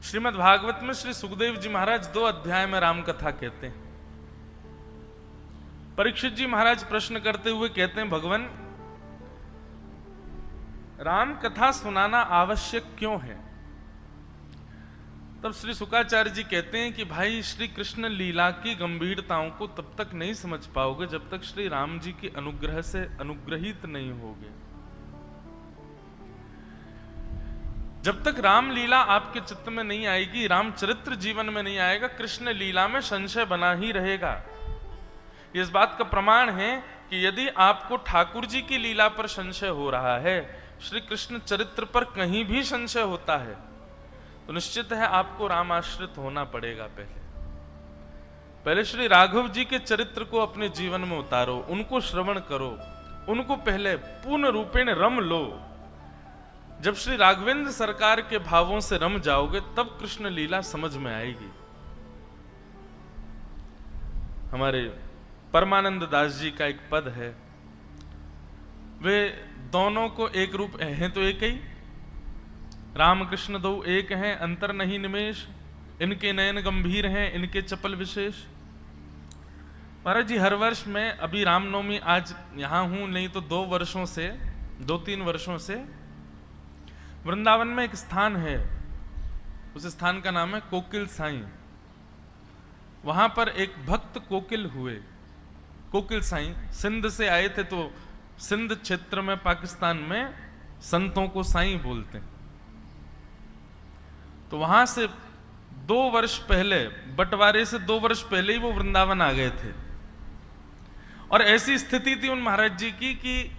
श्रीमद् भागवत में श्री सुखदेव जी महाराज 2 अध्याय में राम कथा कहते हैं। परीक्षित जी महाराज प्रश्न करते हुए कहते हैं, भगवान राम कथा सुनाना आवश्यक क्यों है? तब श्री शुकाचार्य जी कहते हैं कि भाई श्री कृष्ण लीला की गंभीरताओं को तब तक नहीं समझ पाओगे जब तक श्री राम जी के अनुग्रह से अनुग्रहित नहीं होगे। जब तक राम लीला आपके चित्त में नहीं आएगी, रामचरित्र जीवन में नहीं आएगा, कृष्ण लीला में संशय बना ही रहेगा। इस बात का प्रमाण है कि यदि आपको ठाकुर जी की लीला पर संशय हो रहा है, श्री कृष्ण चरित्र पर कहीं भी संशय होता है, तो निश्चित है आपको राम आश्रित होना पड़ेगा। पहले श्री राघव जी के चरित्र को अपने जीवन में उतारो, उनको श्रवण करो, उनको पहले पूर्ण रूपेण रम लो। जब श्री राघवेंद्र सरकार के भावों से रम जाओगे तब कृष्ण लीला समझ में आएगी। हमारे परमानंद दास जी का एक पद है, वे दोनों को एक रूप हैं तो एक ही, राम कृष्ण दो एक हैं, अंतर नहीं निमेश, इनके नयन गंभीर हैं, इनके चपल विशेष। महाराज जी हर वर्ष मैं अभी रामनवमी आज यहां हूं, नहीं तो 2-3 वर्षों से वृंदावन में एक स्थान है, उस स्थान का नाम है कोकिल साईं। वहां पर एक भक्त कोकिल हुए। कोकिल साईं सिंध से आए थे, तो सिंध क्षेत्र में पाकिस्तान में संतों को साईं बोलते हैं। तो वहां से 2 वर्ष पहले, बंटवारे से 2 वर्ष पहले ही वो वृंदावन आ गए थे। और ऐसी स्थिति थी उन महाराज जी की कि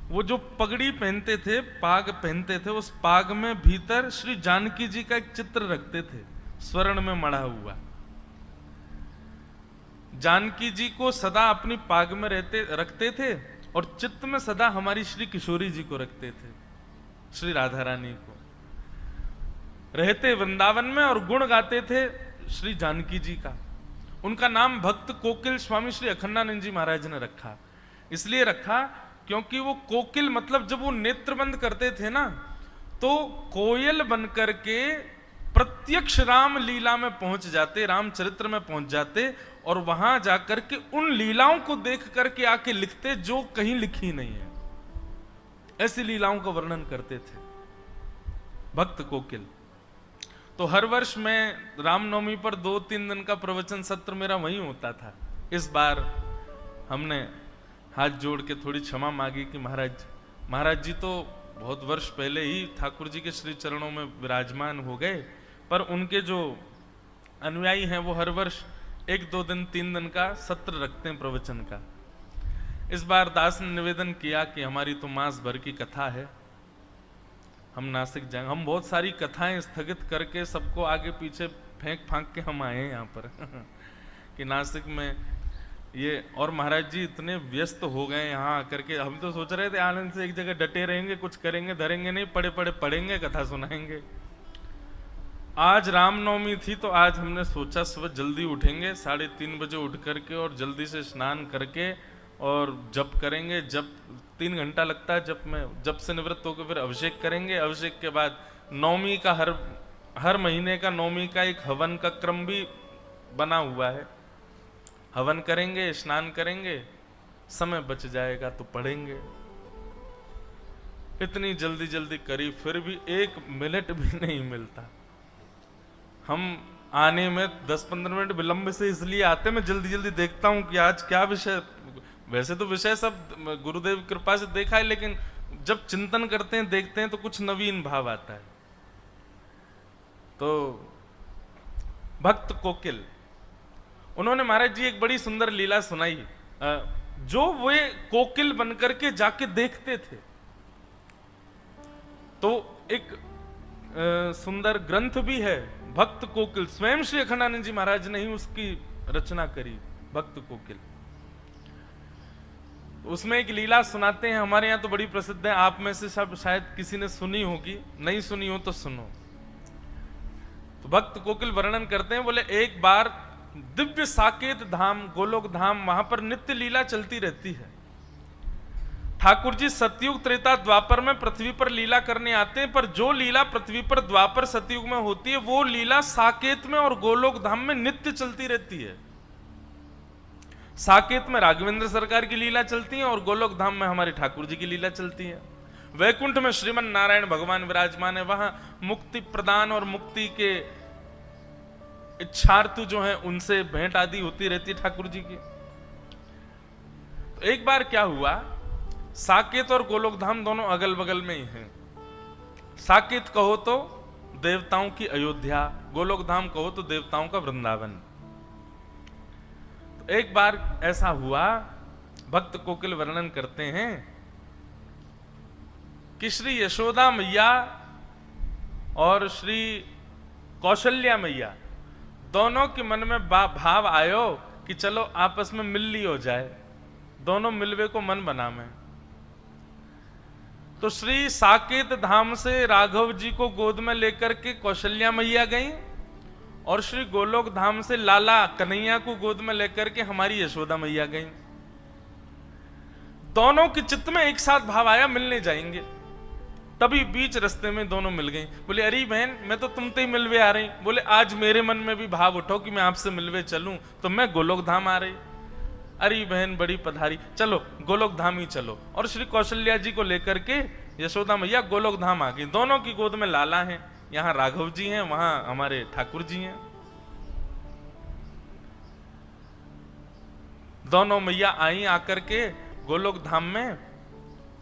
वो जो पगड़ी पहनते थे, पाग पहनते थे, उस पाग में भीतर श्री जानकी जी का एक चित्र रखते थे, स्वर्ण में मढ़ा हुआ। जानकी जी को सदा अपनी पाग में रखते थे और चित्त में सदा हमारी श्री किशोरी जी को रखते थे, श्री राधा रानी को। रहते वृंदावन में और गुण गाते थे श्री जानकी जी का। उनका नाम भक्त कोकिल स्वामी श्री अखंडानंद जी महाराज ने रखा। इसलिए रखा क्योंकि वो कोकिल मतलब जब वो नेत्र बंद करते थे ना, तो कोयल बनकर के प्रत्यक्ष राम लीला में पहुंच जाते, रामचरित्र में पहुंच जाते, और वहां जाकर के उन लीलाओं को देख करके आके लिखते जो कहीं लिखी नहीं है। ऐसी लीलाओं का वर्णन करते थे भक्त कोकिल। तो हर वर्ष मैं रामनवमी पर 2-3 दिन का प्रवचन सत्र मेरा वहीं होता था। इस बार हमने हाथ जोड़ के थोड़ी क्षमा मांगी कि महाराज जी तो बहुत वर्ष पहले ही ठाकुर जी के श्री चरणों में विराजमान हो गए, पर उनके जो अनुयायी हैं वो हर वर्ष 1-2 दिन 3 दिन का सत्र रखते हैं प्रवचन का। इस बार दास ने निवेदन किया कि हमारी तो मास भर की कथा है, हम नासिक जाएंगे। हम बहुत सारी कथाएं स्थगित करके सबको आगे पीछे फेंक फांक के हम आए हैं यहाँ पर कि नासिक में ये, और महाराज जी इतने व्यस्त हो गए यहाँ आकर के। हम तो सोच रहे थे आनंद से एक जगह डटे रहेंगे, कुछ करेंगे धरेंगे नहीं, पढ़ेंगे, कथा सुनाएंगे। आज रामनवमी थी तो आज हमने सोचा सुबह जल्दी उठेंगे, 3:30 बजे उठ करके और जल्दी से स्नान करके और जप करेंगे। जप 3 घंटा लगता है जप में। जप से निवृत्त होकर फिर अभिषेक करेंगे। अभिषेक के बाद नवमी का हर महीने का नवमी का एक हवन का क्रम भी बना हुआ है। हवन करेंगे, स्नान करेंगे, समय बच जाएगा तो पढ़ेंगे। इतनी जल्दी करी, फिर भी 1 मिनट भी नहीं मिलता। हम आने में 10-15 मिनट विलंब से इसलिए आते, मैं जल्दी देखता हूं कि आज क्या विषय। वैसे तो विषय सब गुरुदेव कृपा से देखा है, लेकिन जब चिंतन करते हैं, देखते हैं तो कुछ नवीन भाव आता है। तो भक्त कोकिल, उन्होंने महाराज जी एक बड़ी सुंदर लीला सुनाई, जो वे कोकिल बनकर के जाके देखते थे। तो एक सुंदर ग्रंथ भी है, भक्त कोकिल। स्वयं श्री अखंडानंद जी महाराज ने ही उसकी रचना करी, भक्त कोकिल। उसमें एक लीला सुनाते हैं, हमारे यहाँ तो बड़ी प्रसिद्ध है, आप में से सब शायद किसी ने सुनी होगी, नहीं सुनी हो तो सुनो। तो भक्त कोकिल वर्णन करते हैं, बोले एक बार दिव्य साकेत धाम, गोलोक धाम, वहां पर नित्य लीला चलती रहती है। ठाकुर जी सतयुग त्रेता द्वापर में पृथ्वी पर लीला करने आते हैं, पर जो लीला पृथ्वी पर द्वापर सतयुग में होती है वो लीला साकेत में और गोलोक धाम में नित्य चलती रहती है। साकेत में राघवेंद्र सरकार की लीला चलती है और गोलोक धाम में हमारे ठाकुर जी की लीला चलती है। वैकुंठ में श्रीमन नारायण भगवान विराजमान है, वहां मुक्ति प्रदान और मुक्ति के इच्छार्थी जो है उनसे भेंट आदि होती रहती है ठाकुर जी की। तो एक बार क्या हुआ, साकेत और गोलोक धाम दोनों अगल बगल में ही हैं। साकेत कहो तो देवताओं की अयोध्या, गोलोक धाम कहो तो देवताओं का वृंदावन। तो एक बार ऐसा हुआ, भक्त कोकिल वर्णन करते हैं कि श्री यशोदा मैया और श्री कौशल्या मैया दोनों के मन में भाव आयो कि चलो आपस में मिल ली हो जाए, दोनों मिलवे को मन बना में। तो श्री साकेत धाम से राघव जी को गोद में लेकर के कौशल्या मैया गई और श्री गोलोक धाम से लाला कन्हैया को गोद में लेकर के हमारी यशोदा मैया गई। दोनों के चित्त में एक साथ भाव आया मिलने जाएंगे। तभी बीच रास्ते में दोनों मिल गई। बोले अरे बहन मैं तो तुमसे ही मिलवे आ रही। बोले आज मेरे मन में भी भाव उठो कि मैं आपसे मिलवे चलूं, तो मैं गोलोक धाम आ रही। अरे बहन बड़ी पधारी, चलो गोलोक धाम ही चलो। और श्री कौशल्या जी को लेकर के यशोदा मैया गोलोक धाम आ गई। दोनों की गोद में लाला है, यहाँ राघव जी हैं, वहां हमारे ठाकुर जी हैं। दोनों मैया आई आकर के गोलोक धाम में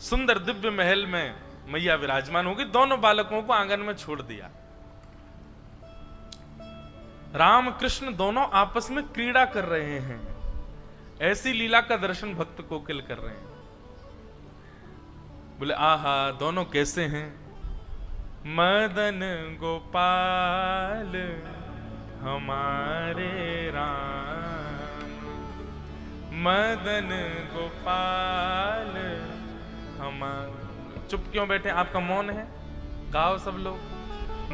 सुंदर दिव्य महल में मैया विराजमान होगी। दोनों बालकों को आंगन में छोड़ दिया। राम कृष्ण दोनों आपस में क्रीड़ा कर रहे हैं। ऐसी लीला का दर्शन भक्त कोकिल कर रहे हैं। बोले आहा दोनों कैसे हैं। मदन गोपाल हमारे राम, मदन गोपाल हमारे। चुप क्यों बैठे, आपका मौन है, गाओ सब लोग।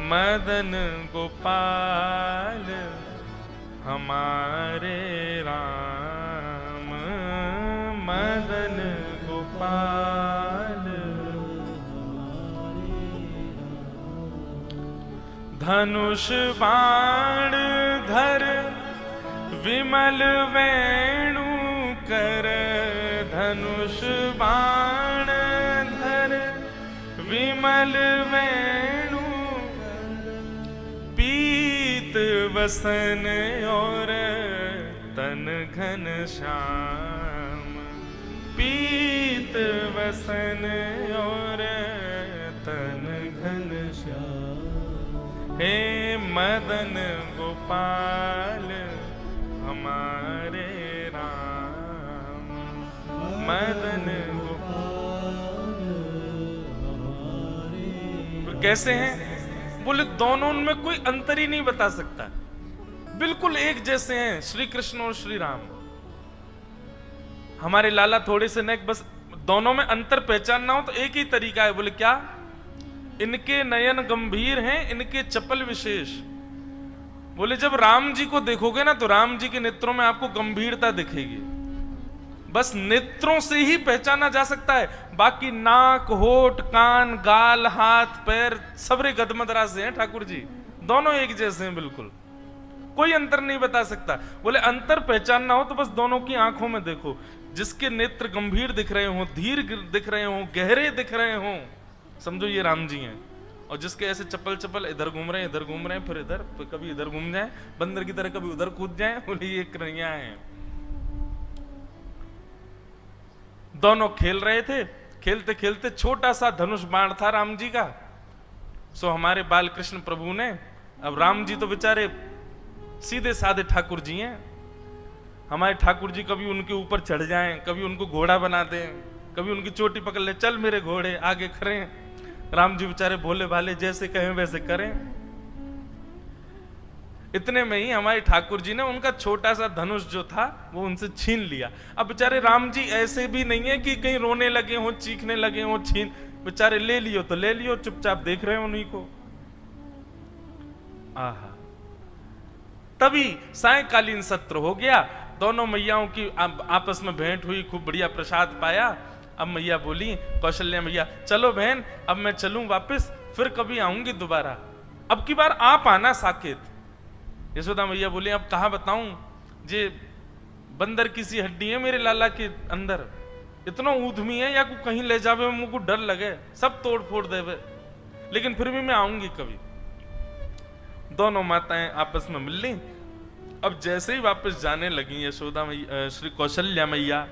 मदन गोपाल हमारे राम, मदन गोपाल धनुष बाण धर विमल वेणु कर, धनुष बाण धर विमल वेणु, पीत वसन और तन घन श्याम, पीत वसन और तन घन श्याम। हे मदन गोपाल हमारे राम, मदन गोपाल हमारे। कैसे हैं, बोले दोनों उनमें कोई अंतर ही नहीं बता सकता, बिल्कुल एक जैसे हैं श्री कृष्ण और श्री राम। हमारे लाला थोड़े से नेक, बस दोनों में अंतर पहचानना हो तो एक ही तरीका है। बोले क्या, इनके नयन गंभीर हैं, इनके चपल विशेष। बोले जब राम जी को देखोगे ना तो राम जी के नेत्रों में आपको गंभीरता दिखेगी। बस नेत्रों से ही पहचाना जा सकता है, बाकी नाक होठ कान गाल हाथ पैर सबरे गदमदरा से हैं ठाकुर जी। दोनों एक जैसे हैं, बिल्कुल कोई अंतर नहीं बता सकता। बोले अंतर पहचानना हो तो बस दोनों की आंखों में देखो, जिसके नेत्र गंभीर दिख रहे हो, धीर दिख रहे हो, गहरे दिख रहे हो, समझो ये राम जी हैं। और जिसके ऐसे चप्पल चप्पल इधर घूम रहे हैं, इधर घूम रहे हैं, फिर इधर, फिर कभी इधर घूम जाए बंदर की तरह, कभी उधर कूद जाए, बोले ये कन्हैया हैं। दोनों खेल रहे थे, खेलते खेलते छोटा सा धनुष बाण था राम जी का। सो हमारे बाल कृष्ण प्रभु ने, अब राम जी तो बेचारे सीधे साधे ठाकुर जी हैं, हमारे ठाकुर जी कभी उनके ऊपर चढ़ जाएं, कभी उनको घोड़ा बना दें, कभी उनकी चोटी पकड़ ले, चल मेरे घोड़े आगे खड़े। राम जी बेचारे भोले भाले, जैसे कहें वैसे करें। इतने में ही हमारे ठाकुर जी ने उनका छोटा सा धनुष जो था वो उनसे छीन लिया। अब बेचारे राम जी ऐसे भी नहीं है कि कहीं रोने लगे हो, चीखने लगे हो, छीन, बेचारे ले लियो तो ले लियो, चुपचाप देख रहे हो उन्हीं को। आहा, तभी सायंकालीन सत्र हो गया, दोनों मैयाओं की आपस में भेंट हुई, खूब बढ़िया प्रसाद पाया। अब मैया बोली, कौशल्या मैया, चलो बहन अब मैं चलूं वापस, फिर कभी आऊंगी दोबारा, अब की बार आप आना साकेत। यशोदा मैया बोली, अब कहाँ बताऊं, जे बंदर की सी हड्डी है मेरे लाला के अंदर, इतना ऊधमी है या को कहीं ले जावे मुझको डर लगे, सब तोड़ फोड़ देवे, लेकिन फिर भी मैं आऊंगी कभी। दोनों माताएं आपस में मिल ली। अब जैसे ही वापस जाने लगी यशोदा मैया, श्री कौशल्या मैया,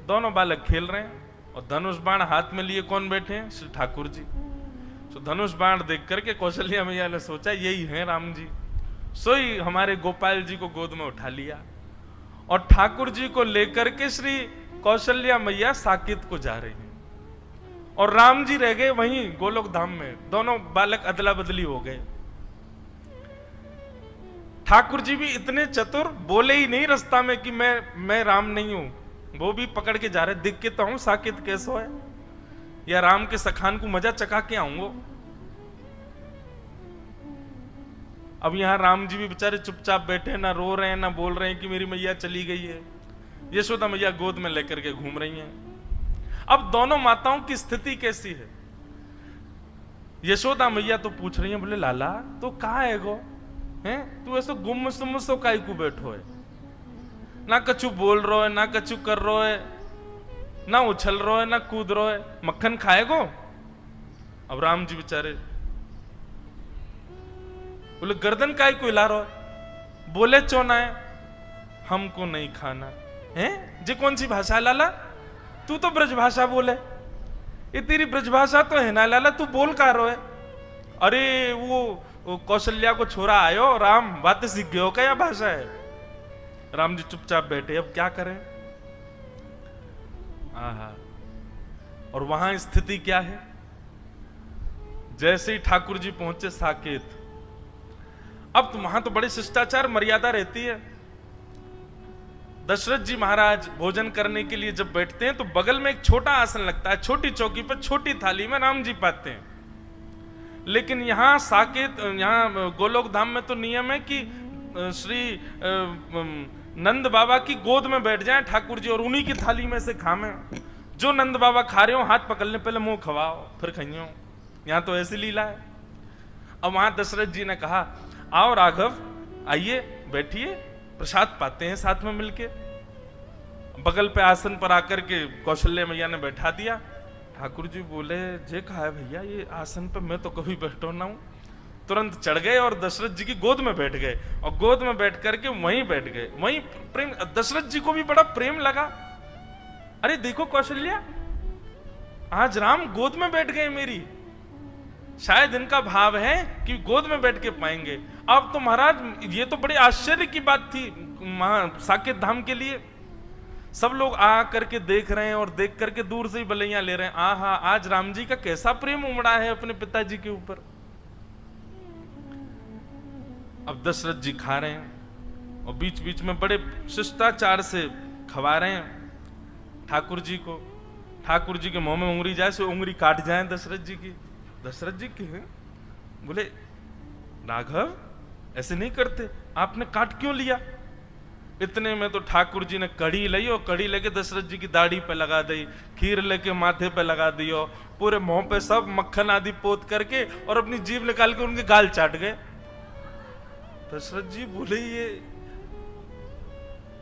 दोनों बालक खेल रहे हैं और धनुष बाण हाथ में लिए कौन बैठे हैं, श्री ठाकुर जी। तो धनुष बाण देख करके कौशल्या मैया ने सोचा यही है राम जी, सोई हमारे गोपाल जी को गोद में उठा लिया और ठाकुर जी को लेकर के श्री कौशल्या मैया साकेत को जा रही हैं और राम जी रह गए वहीं गोलोक धाम में। दोनों बालक अदला बदली हो गए। ठाकुर जी भी इतने चतुर, बोले ही नहीं रास्ता में कि मैं राम नहीं हूं, वो भी पकड़ के जा रहे, दिख के तो हूं साकेत कैसो है, या राम के सखान को मजा चका के आऊंगो। अब यहां राम जी भी बेचारे चुपचाप बैठे, ना रो रहे हैं ना बोल रहे हैं कि मेरी मैया चली गई है। यशोदा मैया गोद में लेकर के घूम रही हैं। अब दोनों माताओं की स्थिति कैसी है? यशोदा मैया तो पूछ रही है, बोले लाला तो कहाँ है गो, हैं तू ऐसो गुम सुम सो काई को बैठो है, ना कछु बोल रो है, ना कछु कर रो है, ना उछल रो है, ना कूद रो है, मक्खन खाएगो? अब राम जी बेचारे बोले, गर्दन काय को हिला रो है, बोले चोना है, हमको नहीं खाना है। जे कौन सी भाषा लाला, तू तो ब्रज भाषा बोले, ये तेरी ब्रज भाषा तो है ना लाला, तू बोल का रो है? अरे वो कौशल्या को छोरा आयो राम, बात सीख गयो क्या भाषा है? राम जी चुपचाप बैठे, अब क्या करें। आहा, और वहां स्थिति क्या है? जैसे ही ठाकुर जी पहुंचे साकेत, अब तो वहां तो बड़े शिष्टाचार मर्यादा रहती है। दशरथ जी महाराज भोजन करने के लिए जब बैठते हैं तो बगल में एक छोटा आसन लगता है, छोटी चौकी पर छोटी थाली में राम जी पाते हैं। लेकिन यहां साकेत, यहां गोलोक धाम में तो नियम है कि श्री नंद बाबा की गोद में बैठ जाएं ठाकुर जी और उन्हीं की थाली में से खामें। जो नंद बाबा खा रहे हो हाथ पकड़ ले, पहले मुंह खवाओ फिर खाइयो। यहां तो ऐसी लीला है। अब वहां दशरथ जी ने कहा, आओ राघव आइए बैठिए, प्रसाद पाते हैं साथ में मिलके। बगल पे आसन पर आकर के कौशल्या मैया ने बैठा दिया। ठाकुर जी बोले, जे कहा है भैया ये आसन पे मैं तो कभी बैठो ना हूं। तुरंत चढ़ गए और दशरथ जी की गोद में बैठ गए और गोद में बैठ करके वहीं बैठ गए। वहीं प्रेम, दशरथ जी को भी बड़ा प्रेम लगा। अरे देखो कौशल्या, आज राम गोद में बैठ गए मेरी, शायद इनका भाव है कि गोद में बैठ के पाएंगे। अब तो महाराज ये तो बड़े आश्चर्य की बात थी साकेत धाम के लिए। सब लोग आ करके देख रहे हैं और देख करके दूर से ही बलैया ले रहे हैं, आहा आज राम जी का कैसा प्रेम उमड़ा है अपने पिताजी के ऊपर। अब दशरथ जी खा रहे हैं और बीच बीच में बड़े शिष्टाचार से खवा रहे हैं ठाकुर जी को। ठाकुर जी के मुंह में उंगली जाए सो उंगली काट जाए दशरथ जी की। दशरथ जी की बोले, राघव ऐसे नहीं करते, आपने काट क्यों लिया? इतने में तो ठाकुर जी ने कड़ी ली और कड़ी लेके दशरथ जी की दाढ़ी पे लगा दी, खीर लेके माथे पे लगा दी और पूरे मुंह पे सब मक्खन आदि पोत करके और अपनी जीभ निकाल के उनके गाल चाट गए। दशरथ जी बोले, ये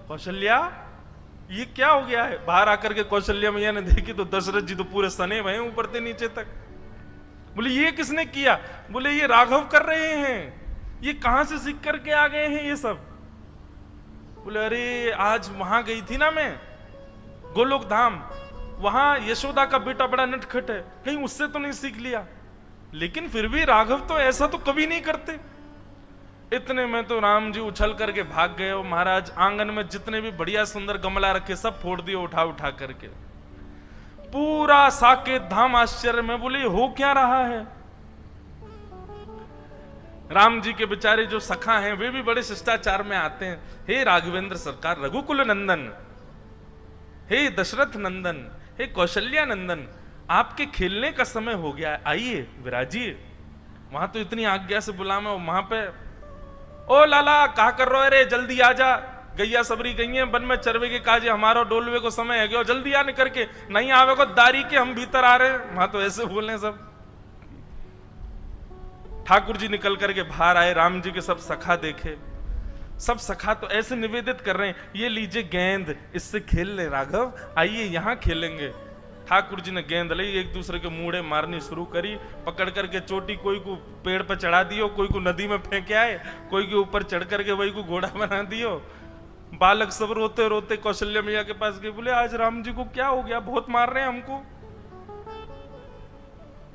कौशल्या ये क्या हो गया है? बाहर आकर के कौशल्या मैया ने देखी तो दशरथ जी तो पूरे सने हुए ऊपर से नीचे तक। बोले ये किसने किया? बोले ये राघव कर रहे हैं, ये कहां से सीख करके आ गए हैं ये सब? बोले अरे आज वहां गई थी ना मैं गोलोक धाम, वहां यशोदा का बेटा बड़ा नटखट है, कहीं उससे तो नहीं सीख लिया? लेकिन फिर भी राघव तो ऐसा तो कभी नहीं करते। इतने में तो राम जी उछल करके भाग गए और महाराज आंगन में जितने भी बढ़िया सुंदर गमला रखे सब फोड़ दिए उठा उठा करके। पूरा साकेत धाम आश्चर्य में, बोले हो क्या रहा है? राम जी के बेचारे जो सखा हैं वे भी बड़े शिष्टाचार में आते हैं। हे राघवेंद्र सरकार, रघुकुल नंदन, हे दशरथ नंदन, हे कौशल्या नंदन, आपके खेलने का समय हो गया है, आइए विराजिए। वहां तो इतनी आज्ञा से बुलावे, वहां पे ओ लाला कहा कर रहे हो रे, जल्दी आ जा, गैया सबरी गई हैं वन में चरवे के काजे, हमारा डोलवे को समय है गया, जल्दी आने करके नहीं आवे को दारी के हम भीतर आ रहे हैं। वहां तो ऐसे बोले सब। ठाकुर जी निकल करके बाहर आए, राम जी के सब सखा देखे, सब सखा तो ऐसे निवेदित कर रहे हैं, ये लीजिए गेंद, इससे खेल ले राघव, आइए यहां खेलेंगे। ठाकुर जी ने गेंद ली, एक दूसरे के मुड़े मारनी शुरू करी, पकड़ करके चोटी कोई को पेड़ पर चढ़ा दियो, कोई को नदी में फेंक आए, कोई के ऊपर चढ़ करके वही को घोड़ा बना दियो। बालक सब रोते रोते कौशल्या मैया के पास गए, बोले आज राम जी को क्या हो गया, बहुत मार रहे हैं हमको।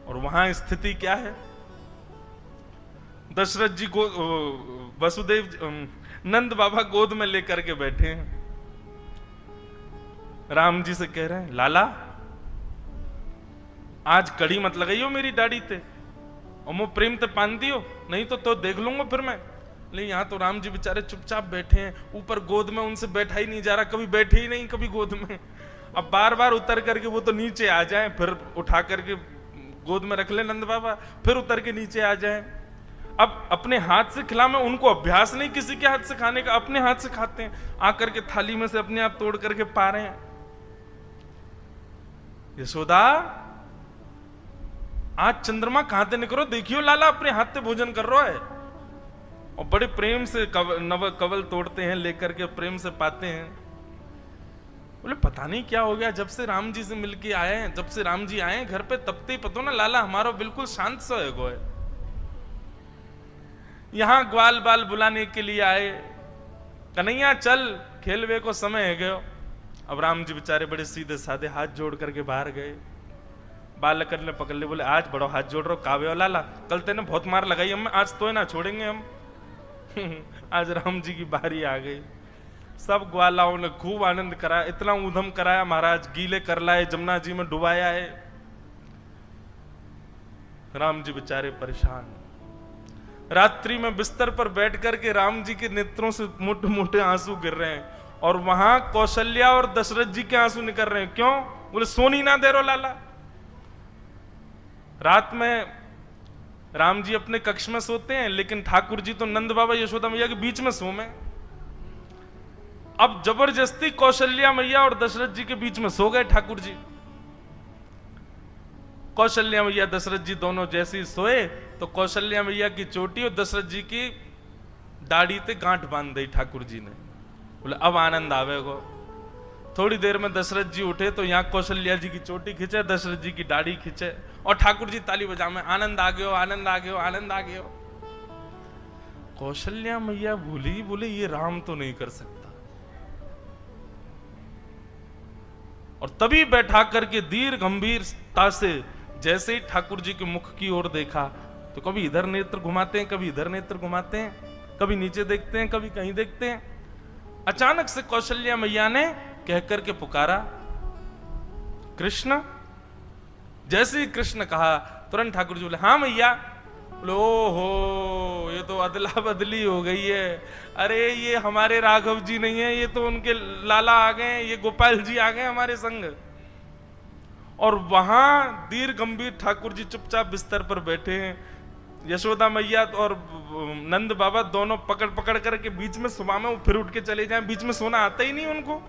और वहां स्थिति क्या है, दशरथ जी को वसुदेव नंद बाबा गोद में लेकर के बैठे हैं, राम जी से कह रहे हैं लाला आज कड़ी मत लगाइयो मेरी दाढ़ी ते, और मुझ प्रेम ते पान दियो, नहीं तो देख लूंगा फिर मैं। लेकिन यहाँ तो राम जी बेचारे चुपचाप बैठे हैं, ऊपर गोद में उनसे बैठा ही नहीं जा रहा, कभी बैठे ही नहीं कभी गोद में। अब बार बार उतर करके वो तो नीचे आ जाए, फिर उठा करके गोद में रख ले नंद बाबा, फिर उतर के नीचे आ जाए। अब अपने हाथ से खिला, में उनको अभ्यास नहीं किसी के हाथ से खाने का, अपने हाथ से खाते हैं, आकर के थाली में से अपने आप तोड़ करके पा रहे हैं। यशोदा आज चंद्रमा कहां ते निकलो, देखियो लाला अपने हाथ से भोजन कर रहा है, और बड़े प्रेम से नव कवल तोड़ते हैं, लेकर के प्रेम से पाते हैं। बोले पता नहीं क्या हो गया, जब से राम जी से मिलके आए हैं, जब से राम जी आए घर पे, तब ते पतो ना लाला हमारा बिल्कुल शांत सा है गोए। यहां ग्वाल बाल बुलाने के लिए आए, कन्हैया चल खेलवे को समय है गयो। अब राम जी बेचारे बड़े सीधे साधे हाथ जोड़ करके बाहर गए, बालक ने पकड़ ले, बोले आज बड़ो हाथ जोड़ रहा कावे हो लाला, कल तेने बहुत मार लगाई हम, आज तो ना छोड़ेंगे हम। आज राम जी की बारी आ गई, सब ग्वालाओं ने खूब आनंद कराया, इतना ऊधम कराया महाराज, गीले कर लाए, जमुना जी में डुबाया है। राम जी बेचारे परेशान, रात्रि में बिस्तर पर बैठ करके राम जी के नेत्रों से मोटे मोटे आंसू गिर रहे हैं, और वहां कौशल्या और दशरथ जी के आंसू निकल रहे हैं। क्यों? बोले सोनी ना दे रो लाला। रात में राम जी अपने कक्ष में सोते हैं, लेकिन ठाकुर जी तो नंद बाबा यशोदा मैया के बीच में सोमे। अब जबरदस्ती कौशल्या मैया और दशरथ जी के बीच में सो गए ठाकुर जी। कौशल्या मैया दशरथ जी दोनों जैसे ही सोए, तो कौशल्या मैया की चोटी और दशरथ जी की दाढ़ी ते गांठ बांध दी ठाकुर जी ने। बोले अब आनंद आवेगो। थोड़ी देर में दशरथ जी उठे तो यहाँ कौशल्या जी की चोटी खींचे, दशरथ जी की दाढ़ी खींचे, और ठाकुर जी ताली बजा में आनंद आ गयो, आनंद आ गयो, आनंद आ गयो। कौशल्या मैया भूली, बोले ये राम तो नहीं कर सकता। और तभी बैठा करके धीर गंभीरता से जैसे ही ठाकुर जी के मुख की ओर देखा, तो कभी इधर नेत्र घुमाते हैं, कभी इधर नेत्र घुमाते हैं, कभी नीचे देखते हैं, कभी कहीं देखते हैं। अचानक से कौशल्या मैया ने कहकर के पुकारा कृष्ण। जैसे ही कृष्ण कहा, तुरंत ठाकुर जी बोले हाँ मैया। बोले ओहो, ये तो अदला बदली हो गई है, अरे ये हमारे राघव जी नहीं है, ये तो उनके लाला आ गए, ये गोपाल जी आ गए हमारे संग। और वहां धीर गंभीर ठाकुर जी चुपचाप बिस्तर पर बैठे हैं, यशोदा मैया और नंद बाबा दोनों पकड़ पकड़ करके बीच में सुबह में वो फिर उठ के चले जाएं, बीच में सोना आता ही नहीं उनको।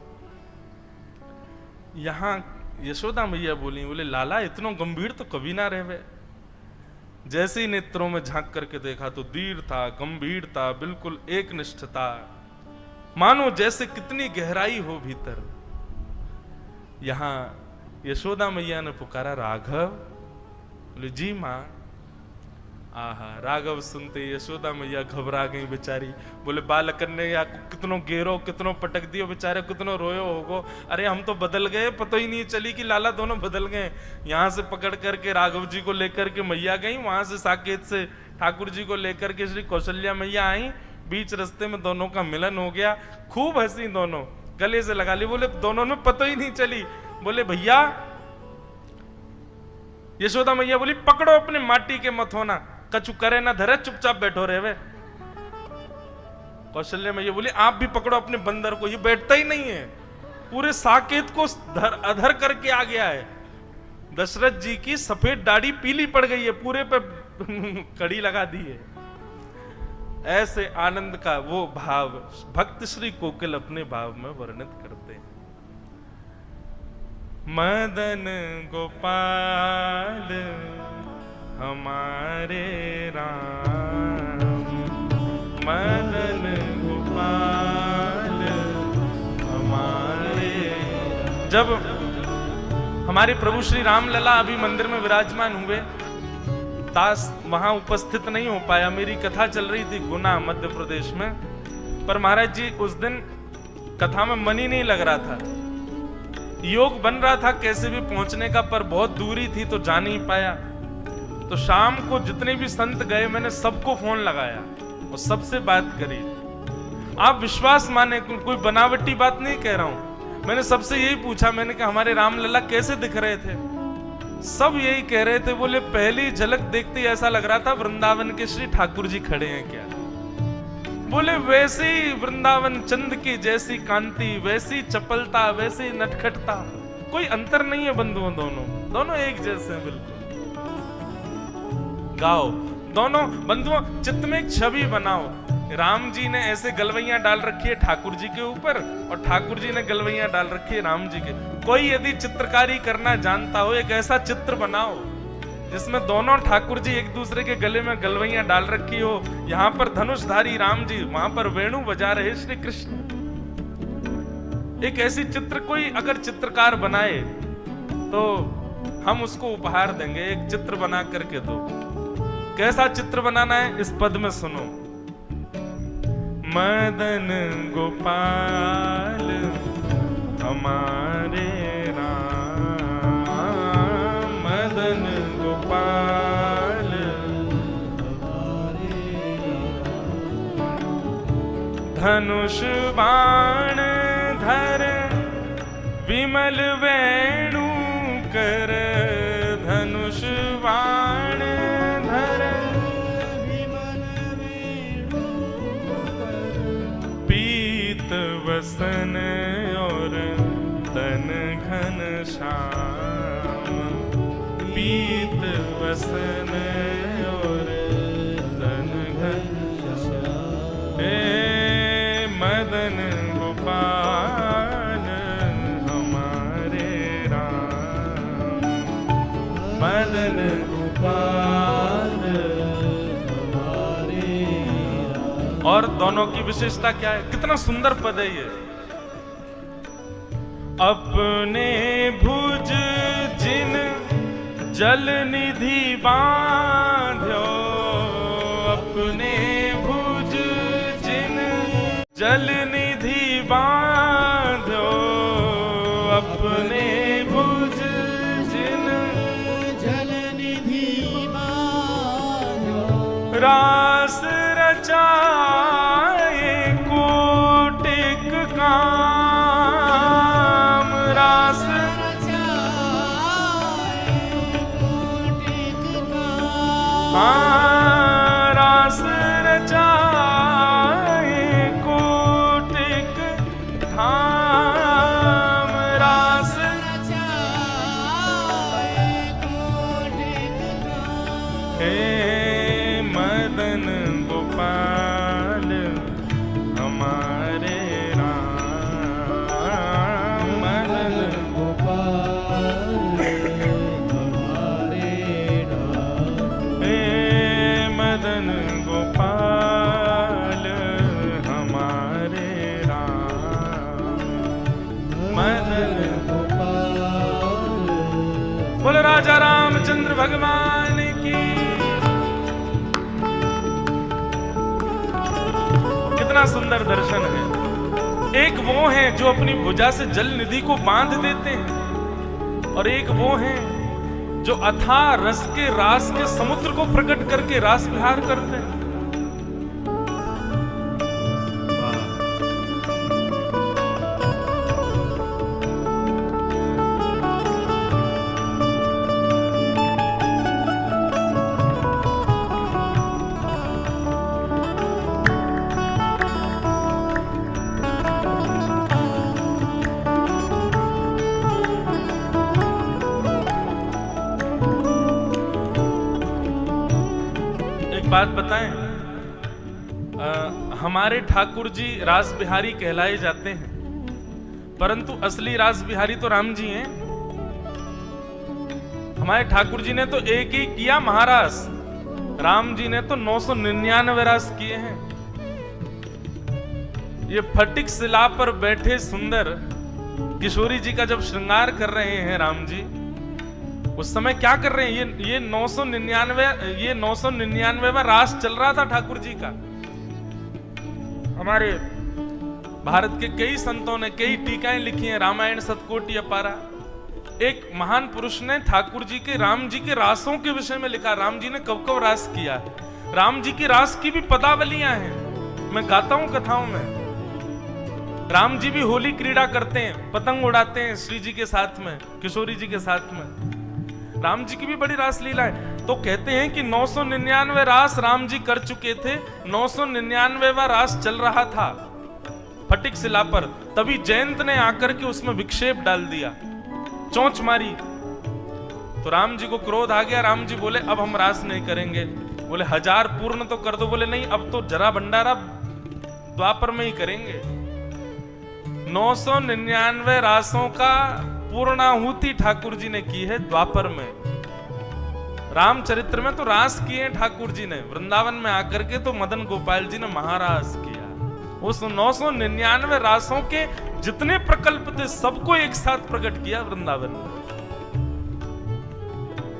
यहां यशोदा मैया बोली, बोले लाला इतना गंभीर तो कभी ना रहे। जैसे ही नेत्रों में झांक करके देखा तो धीर था, गंभीर था, बिल्कुल एक निष्ठता, मानो जैसे कितनी गहराई हो भीतर। यहां यशोदा मैया ने पुकारा राघव। बोले जी मां। आहा, राघव सुनते यशोदा मैया घबरा गई बेचारी। बोले बालक ने या कितनो गेरो, कितनो पटक दियो, बेचारे कितनो रोयो होगो। अरे हम तो बदल गए, पता ही नहीं चली कि लाला दोनों बदल गए। यहाँ से पकड़ करके राघव जी को लेकर के मैया गई, वहां से साकेत से ठाकुर जी को लेकर के श्री कौशल्या मैया आई। बीच रास्ते में दोनों का मिलन हो गया, खूब हंसी, दोनों गले से लगा ली। बोले दोनों में पता ही नहीं चली। बोले भैया, यशोदा मैया बोली पकड़ो अपने माटी के मथोना, कछु करे ना धरे, चुपचाप बैठो रहे वे। कौशल्या मैया बोली आप भी पकड़ो अपने बंदर को, ये बैठता ही नहीं है, पूरे साकेत को अधर करके आ गया है। दशरथ जी की सफेद दाढ़ी पीली पड़ गई है, पूरे पे कड़ी लगा दी है। ऐसे आनंद का वो भाव भक्त श्री कोकिल अपने भाव में वर्णित करते हैं। मदन गोपाल हमारे राम, मदन गोपाल हमारे। जब हमारे प्रभु श्री राम लला अभी मंदिर में विराजमान हुए, दास वहां उपस्थित नहीं हो पाया। मेरी कथा चल रही थी गुना मध्य प्रदेश में, पर महाराज जी उस दिन कथा में मन ही नहीं लग रहा था। योग बन रहा था कैसे भी पहुंचने का, पर बहुत दूरी थी तो जा नहीं पाया। तो शाम को जितने भी संत गए मैंने सबको फोन लगाया और सबसे बात करी। आप विश्वास माने, कोई बनावटी बात नहीं कह रहा हूं। मैंने सबसे यही पूछा, मैंने कहा हमारे रामलला कैसे दिख रहे थे? सब यही कह रहे थे, बोले पहली झलक देखते ही ऐसा लग रहा था वृंदावन के श्री ठाकुर जी खड़े हैं क्या। बोले वैसे ही वृंदावन चंद की जैसी कांति, वैसी चपलता, वैसी नटखटता, कोई अंतर नहीं है बंधुओं। दोनों एक जैसे हैं बिल्कुल। गाओ दोनों बंधुओं, चित्त में एक छवि बनाओ। राम जी ने ऐसे गलवैयां डाल रखी है ठाकुर जी के ऊपर और ठाकुर जी ने गलवैयां डाल रखी है राम जी के। कोई यदि चित्रकारी करना जानता हो, एक ऐसा चित्र बनाओ जिसमें दोनों ठाकुर जी एक दूसरे के गले में गलवैयां डाल रखी हो। यहाँ पर धनुषधारी राम जी, वहां पर वेणु बजा रहे श्री कृष्ण। एक ऐसी चित्र कोई अगर चित्रकार बनाए तो हम उसको उपहार देंगे। एक चित्र बना करके दो। कैसा चित्र बनाना है इस पद में सुनो। मदन गोपाल हमारे राम, मदन गोपाल हमारे राम। धनुष बाण धर विमल वेणु कर, धनुष बाण धर विमल वेणु कर। पीत वसन और तन घन श्याम, पीत वसन और तन घन श्याम। हे मदन गोपाल हमारे राम, मदन गोपाल हमारे राम। और दोनों की विशेषता क्या है? कितना सुंदर पद है ये। अपने भुज जिन जल निधि बांध्यो, अपने भुज जिन जल निधि बांध्यो, अपने भुज जिन जल निधि बांध्यो। रास रचाए कोटिक काम, रास रचाए कोटिक काम। रास रचाए कोटिक धाम, रास रचाए कोटिक धाम। हे मदन गोपाल हमारे राम, मदन गोपाल हमारे राम। हे मदन गोपाल हमारे राम, मदन गोपाल। बोलो राजा रामचंद्र भगवान की। कितना सुंदर दर्शन है। एक वो हैं जो अपनी भुजा से जल निधि को बांध देते हैं और एक वो हैं जो अथाह रस के रास के समुद्र को प्रकट करके रास विहार करते हैं। बात बताएं, हमारे ठाकुर जी रास बिहारी कहलाए जाते हैं, परंतु असली रास बिहारी तो राम जी हैं। हमारे ठाकुर जी ने तो एक ही किया महारास, राम जी ने तो 999 रास किए हैं। ये फटिक शिला पर बैठे सुंदर किशोरी जी का जब श्रृंगार कर रहे हैं राम जी, उस समय क्या कर रहे हैं? ये 999वां रास चल रहा था ठाकुर जी का। हमारे भारत के कई संतों ने कई टीकाएं लिखी हैं, रामायण सतकोटि अपारा। एक महान पुरुष ने ठाकुर जी के राम जी के रासों के विषय में लिखा, राम जी ने कब कब रास किया है। राम जी की रास की भी पदावलियां हैं, मैं गाता हूं कथाओं में। राम जी भी होली क्रीड़ा करते हैं, पतंग उड़ाते हैं श्री जी के साथ में, किशोरी जी के साथ में। राम जी की भी बड़ी रास लीला है। तो कहते हैं कि 999 रास राम जी कर चुके थे, 999वां रास चल रहा था फटिक शिला पर। तभी जयंत ने आकर के उसमें विक्षेप डाल दिया, चोंच मारी। तो राम जी को क्रोध आ गया। राम जी बोले अब हम रास नहीं करेंगे। बोले 1000 पूर्ण तो कर दो। बोले नहीं, अब तो जरा भंडारा द्वापर में ही करेंगे। 999 रासों का पूर्णाहुति ठाकुर जी ने की है द्वापर में। रामचरित्र में तो रास किए ठाकुर जी ने, वृंदावन में आकर के तो मदन गोपाल जी ने महारास किया। उस 999 रासों के जितने प्रकल्प थे सबको एक साथ प्रकट किया वृंदावन में।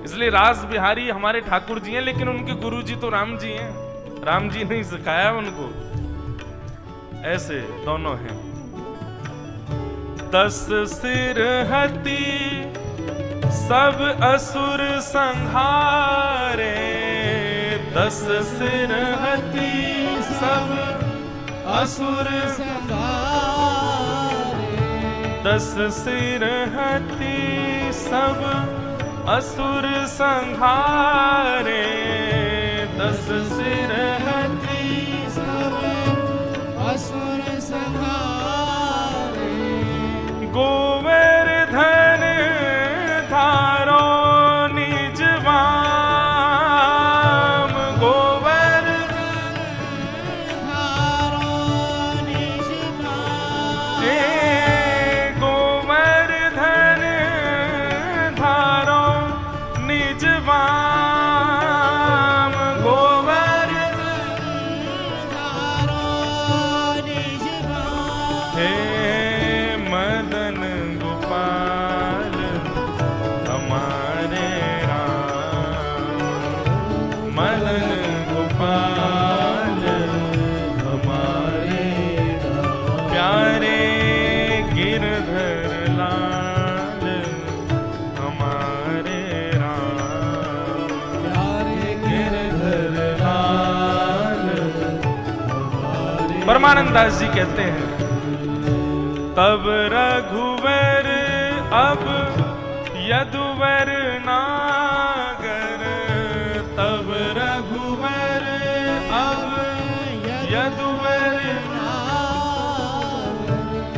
इसलिए रास बिहारी हमारे ठाकुर जी हैं, लेकिन उनके गुरु जी तो राम जी हैं। राम जी ने सिखाया उनको। ऐसे दोनों हैं। 10 सिर हति सब असुर संहारे, 10 सिर हति सब असुर संहारे, 10 सिर हति सब असुर संहारे, 10 सिर हति सब असुर संहारे। गोवर्धन धारो निज वाम, गोवर्धन धारो निज वाम, गोवर्धन धारो निज वाम, गोवर्धन धारो निज वाम। हे मदन गोपाल हमारे राम, मदन गोपाल हमारे राम, प्यारे गिरधर लाल हमारे राम, प्यारे गिरधर लाल हमारे। परमानंद दास जी कहते हैं तब रघुवर अब यदुवर नागर, तब रघुवर अब यदुवर नागर,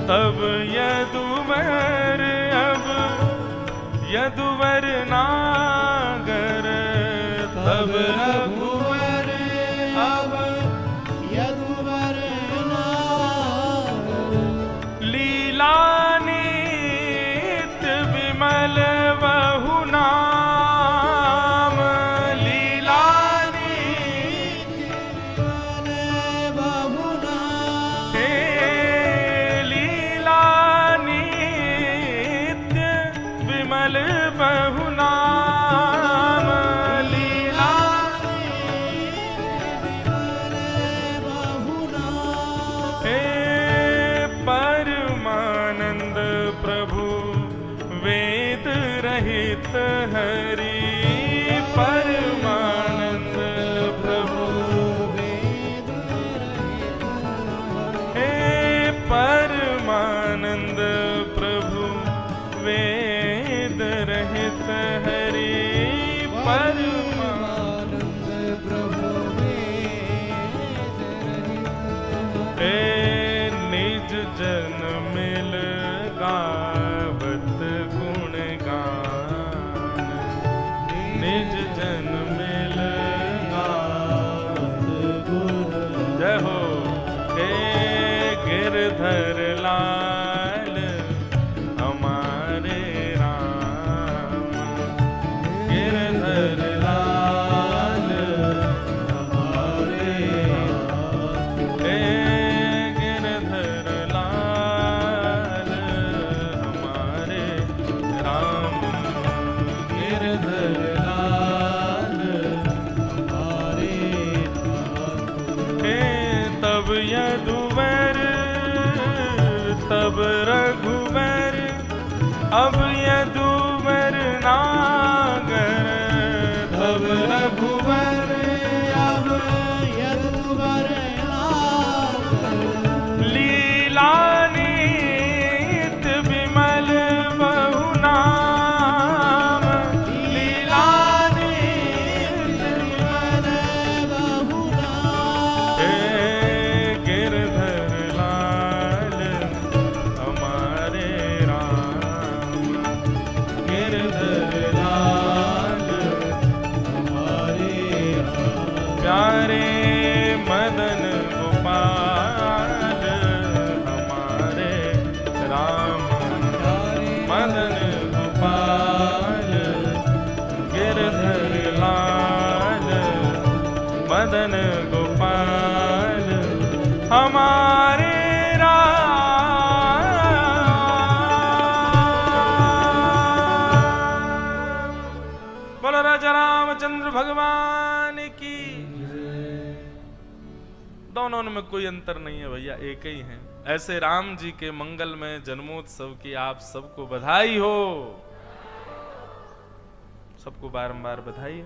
तब यदुवर अब यदुवर नागर, तब रघुवर अब यदुवर नागर। लीला नित्य विमल बहु नाम, लीला नित्य विमल बहु नाम, हे लीला नित्य विमल बहु नाम, लीला गिरधर लाल हमारे राम, गिरधर लाल हमारे राम, हे गिरधर लाल हमारे राम, गिरधर लाल हमारे राम। हे तब यदुवर तब रघुवर, अब यदुवर नागर, तब रघुवर अब यदुवर नागर, लीला नित्य विमल बहु नाम, लीला नित्य विमल बहु नाम, हे गिरधर लाल हमारे राम, गिरधर लाल हमारे राम। प्यारे मदन गोपाल हमारे राम, मदन गोपाल गिरधर लाल, मदन गोपाल हमारे राम। बोलो राजा रामचंद्र भगवान की। दोनों में कोई अंतर नहीं है भैया, एक ही हैं। ऐसे राम जी के मंगल में जन्मोत्सव की आप सबको बधाई हो, सबको बारंबार बधाई।